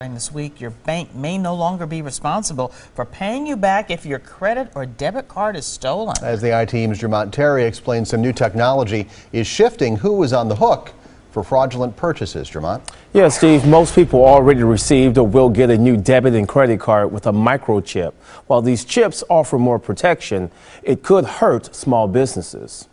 This week, your bank may no longer be responsible for paying you back if your credit or debit card is stolen. As the I-Team's Terry explains, some new technology is shifting who is on the hook for fraudulent purchases. Jermont? Yeah, Steve, most people already received or will get a new debit and credit card with a microchip. While these chips offer more protection, it could hurt small businesses.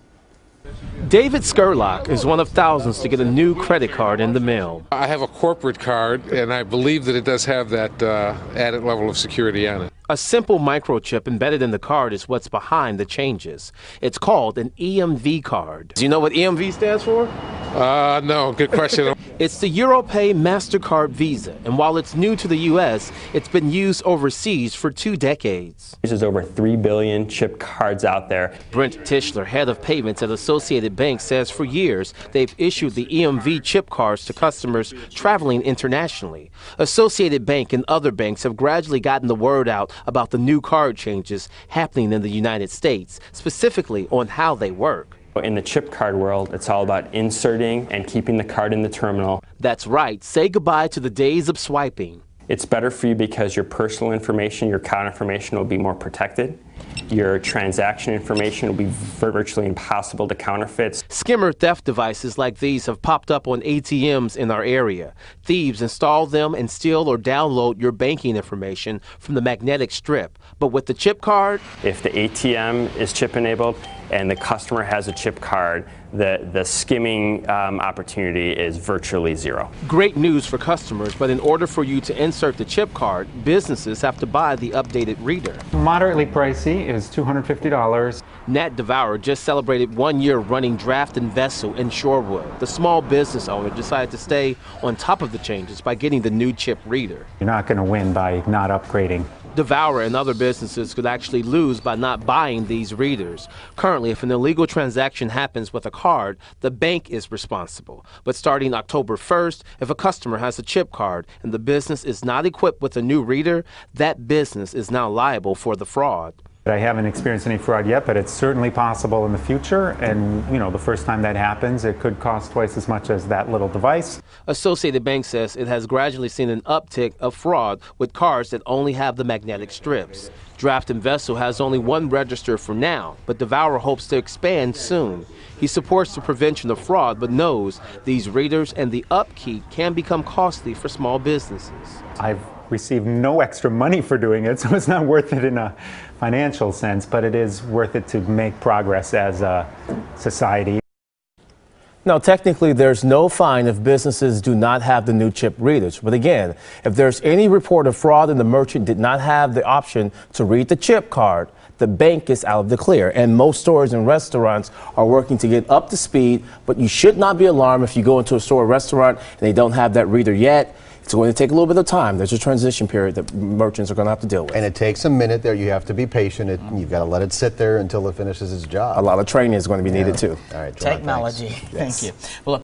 David Skurlock is one of thousands to get a new credit card in the mail. I have a corporate card, and I believe that it does have that added level of security on it. A simple microchip embedded in the card is what's behind the changes. It's called an EMV card. Do you know what EMV stands for? No, good question. It's the Europay MasterCard Visa, and while it's new to the U.S., it's been used overseas for 2 decades. There's over 3 billion chip cards out there. Brent Tischler, head of payments at Associated Bank, says for years they've issued the EMV chip cards to customers traveling internationally. Associated Bank and other banks have gradually gotten the word out about the new card changes happening in the United States, specifically on how they work. In the chip card world, it's all about inserting and keeping the card in the terminal. That's right. Say goodbye to the days of swiping. It's better for you because your personal information, your account information will be more protected. Your transaction information will be virtually impossible to counterfeit. Skimmer theft devices like these have popped up on ATMs in our area. Thieves install them and steal or download your banking information from the magnetic strip. But with the chip card, if the ATM is chip enabled and the customer has a chip card, the skimming opportunity is virtually zero. Great news for customers, but in order for you to insert the chip card, businesses have to buy the updated reader. Moderately pricey is $250. Nat Devourer just celebrated 1 year running Draft and Vessel in Shorewood. The small business owner decided to stay on top of the changes by getting the new chip reader. You're not going to win by not upgrading. Devourer and other businesses could actually lose by not buying these readers. Currently, if an illegal transaction happens with a card, the bank is responsible. But starting October 1st, if a customer has a chip card and the business is not equipped with a new reader, that business is now liable for the fraud. I haven't experienced any fraud yet, but it's certainly possible in the future. And, you know, the first time that happens, it could cost twice as much as that little device. Associated Bank says it has gradually seen an uptick of fraud with cards that only have the magnetic strips. Draft and Vessel has only 1 register for now, but Devourer hopes to expand soon. He supports the prevention of fraud, but knows these readers and the upkeep can become costly for small businesses. I've received no extra money for doing it, so it's not worth it in a financial sense, but it is worth it to make progress as a society. Now, technically, there's no fine if businesses do not have the new chip readers. But again, if there's any report of fraud and the merchant did not have the option to read the chip card, the bank is out of the clear. And most stores and restaurants are working to get up to speed. But you should not be alarmed if you go into a store or restaurant and they don't have that reader yet. It's going to take a little bit of time. There's a transition period that merchants are going to have to deal with. And it takes a minute there. You have to be patient. You've got to let it sit there until it finishes its job. A lot of training is going to be needed too. All right, John, Technology. thanks. Thank you. Well,